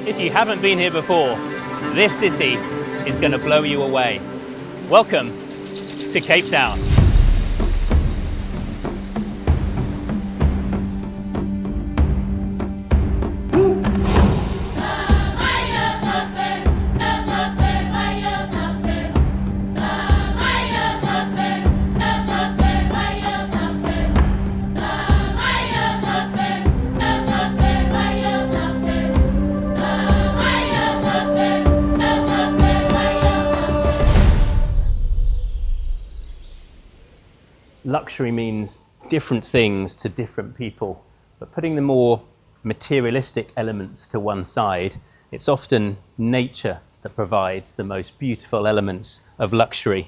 If you haven't been here before, this city is going to blow you away. Welcome to Cape Town. Luxury means different things to different people, but putting the more materialistic elements to one side, it's often nature that provides the most beautiful elements of luxury.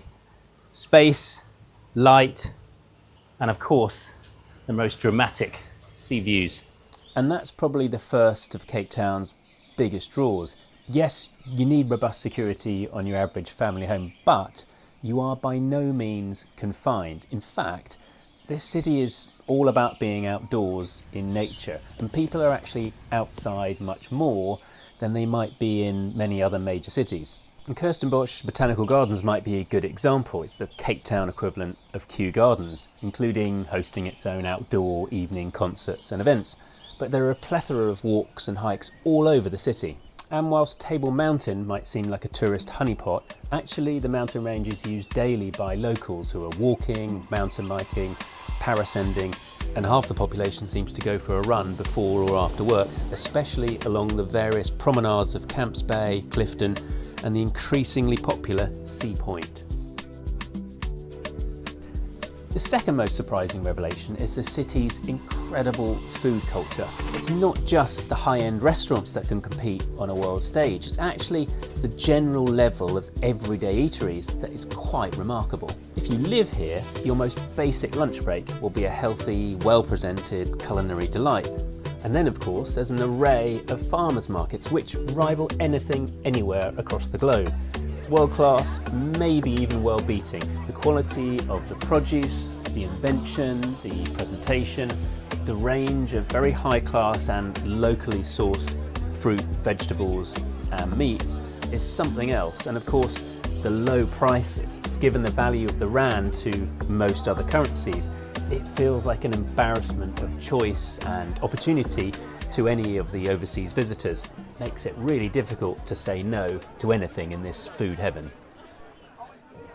Space, light, and of course, the most dramatic sea views. And that's probably the first of Cape Town's biggest draws. Yes, you need robust security on your average family home, but you are by no means confined. In fact, this city is all about being outdoors in nature, and people are actually outside much more than they might be in many other major cities. And Kirstenbosch Botanical Gardens might be a good example. It's the Cape Town equivalent of Kew Gardens, including hosting its own outdoor evening concerts and events. But there are a plethora of walks and hikes all over the city. And whilst Table Mountain might seem like a tourist honeypot, actually the mountain range is used daily by locals who are walking, mountain biking, parascending, and half the population seems to go for a run before or after work, especially along the various promenades of Camps Bay, Clifton, and the increasingly popular Sea Point. The second most surprising revelation is the city's incredible food culture. It's not just the high-end restaurants that can compete on a world stage, it's actually the general level of everyday eateries that is quite remarkable. If you live here, your most basic lunch break will be a healthy, well-presented culinary delight. And then of course there's an array of farmers markets which rival anything anywhere across the globe. World-class, maybe even world-beating. The quality of the produce, the invention, the presentation, the range of very high-class and locally sourced fruit, vegetables and meats is something else. And of course, the low prices. Given the value of the rand to most other currencies, it feels like an embarrassment of choice and opportunity to any of the overseas visitors. Makes it really difficult to say no to anything in this food heaven.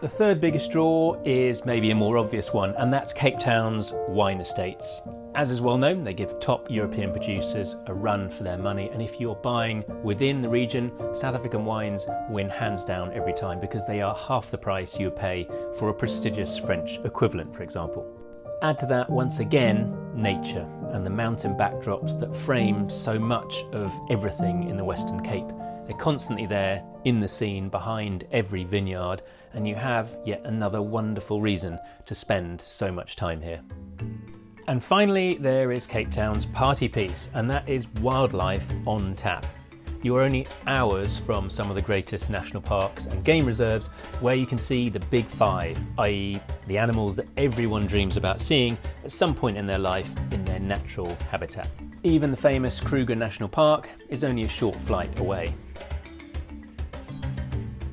The third biggest draw is maybe a more obvious one, and that's Cape Town's wine estates. As is well known, they give top European producers a run for their money, and if you're buying within the region, South African wines win hands down every time because they are half the price you would pay for a prestigious French equivalent, for example. Add to that, once again, nature and the mountain backdrops that frame so much of everything in the Western Cape. They're constantly there in the scene behind every vineyard, and you have yet another wonderful reason to spend so much time here. And finally, there is Cape Town's party piece, and that is wildlife on tap. You are only hours from some of the greatest national parks and game reserves where you can see the big five, i.e. the animals that everyone dreams about seeing at some point in their life in their natural habitat. Even the famous Kruger National Park is only a short flight away.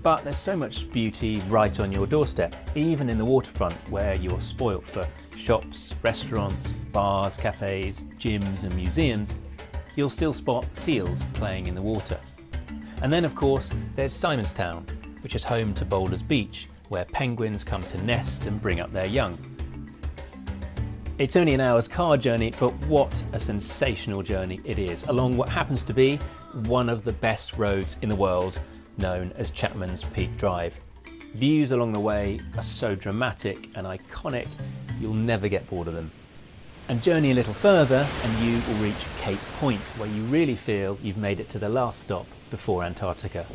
But there's so much beauty right on your doorstep, even in the waterfront where you're spoilt for shops, restaurants, bars, cafes, gyms and museums. You'll still spot seals playing in the water. And then of course there's Simonstown, which is home to Boulders Beach, where penguins come to nest and bring up their young. It's only an hour's car journey, but what a sensational journey it is, along what happens to be one of the best roads in the world, known as Chapman's Peak Drive. Views along the way are so dramatic and iconic, you'll never get bored of them. And journey a little further and you will reach Cape Point, where you really feel you've made it to the last stop before Antarctica.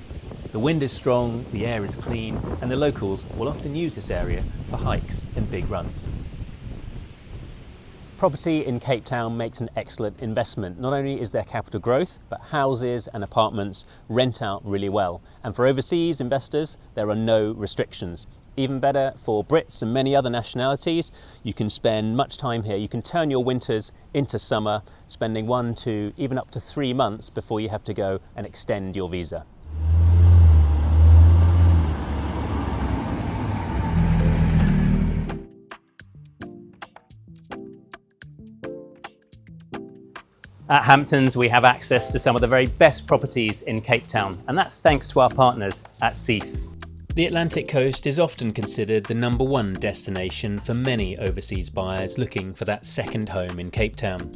The wind is strong, the air is clean, and the locals will often use this area for hikes and big runs. property in Cape Town makes an excellent investment. Not only is there capital growth, but houses and apartments rent out really well. And for overseas investors, there are no restrictions. Even better for Brits and many other nationalities, you can spend much time here. You can turn your winters into summer, spending 1 to even up to 3 months before you have to go and extend your visa. At Hamptons, we have access to some of the very best properties in Cape Town, and that's thanks to our partners at Seeff. The Atlantic coast is often considered the #1 destination for many overseas buyers looking for that second home in Cape Town.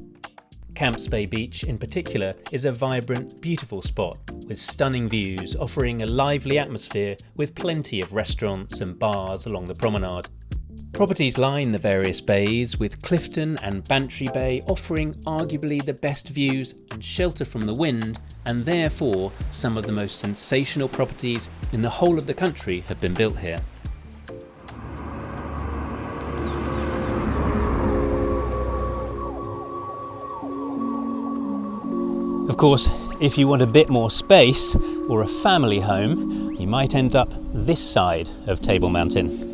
Camps Bay Beach in particular is a vibrant, beautiful spot with stunning views offering a lively atmosphere with plenty of restaurants and bars along the promenade. Properties line the various bays, with Clifton and Bantry Bay offering arguably the best views and shelter from the wind, and therefore some of the most sensational properties in the whole of the country have been built here. Of course, if you want a bit more space or a family home, you might end up this side of Table Mountain.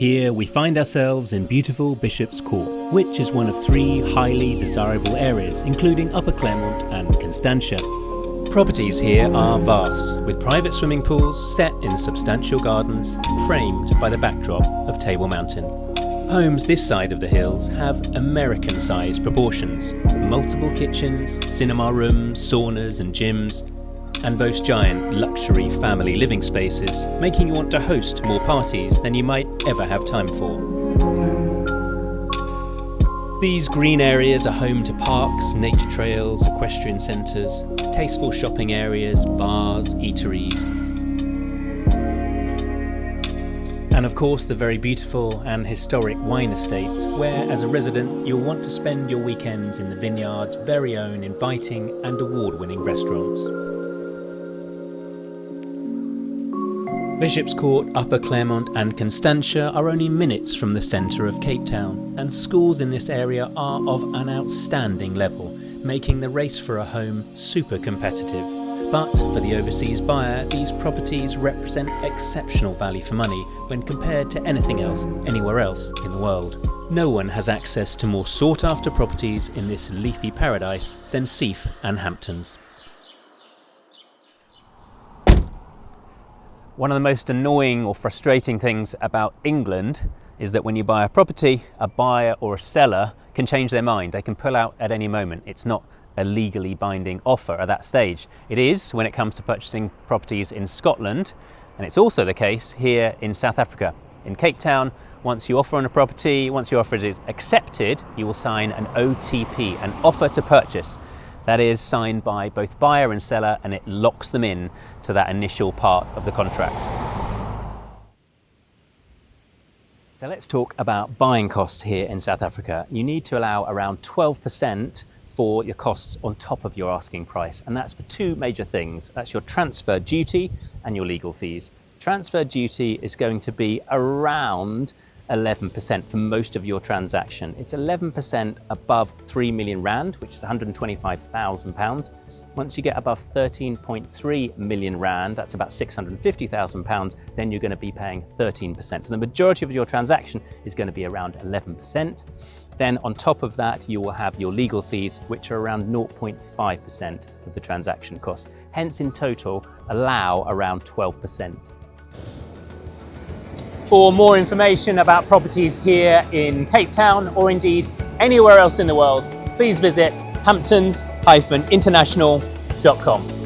Here we find ourselves in beautiful Bishop's Court, which is one of 3 highly desirable areas, including Upper Claremont and Constantia. Properties here are vast, with private swimming pools set in substantial gardens, framed by the backdrop of Table Mountain. Homes this side of the hills have American-sized proportions, multiple kitchens, cinema rooms, saunas and gyms, and boast giant luxury family living spaces, making you want to host more parties than you might ever have time for. These green areas are home to parks, nature trails, equestrian centres, tasteful shopping areas, bars, eateries, and of course the very beautiful and historic wine estates, where as a resident you'll want to spend your weekends in the vineyard's very own inviting and award-winning restaurants. Bishop's Court, Upper Claremont and Constantia are only minutes from the centre of Cape Town, and schools in this area are of an outstanding level, making the race for a home super competitive. But for the overseas buyer, these properties represent exceptional value for money when compared to anything else, anywhere else in the world. No one has access to more sought-after properties in this leafy paradise than Seeff and Hamptons. One of the most annoying or frustrating things about England is that when you buy a property, a buyer or a seller can change their mind. They can pull out at any moment. It's not a legally binding offer at that stage. It is when it comes to purchasing properties in Scotland, and it's also the case here in South Africa. In Cape Town, once you offer on a property, once your offer is accepted, you will sign an OTP, an offer to purchase. That is signed by both buyer and seller, and it locks them in to that initial part of the contract. So let's talk about buying costs here in South Africa. You need to allow around 12% for your costs on top of your asking price, and that's for 2 major things. That's your transfer duty and your legal fees. Transfer duty is going to be around 11% for most of your transaction. It's 11% above 3 million rand, which is £125,000. Once you get above 13.3 million rand, that's about £650,000, then you're going to be paying 13%. So the majority of your transaction is going to be around 11%. Then on top of that, you will have your legal fees, which are around 0.5% of the transaction cost. Hence, in total, allow around 12%. For more information about properties here in Cape Town, or indeed anywhere else in the world, please visit hamptons-international.com.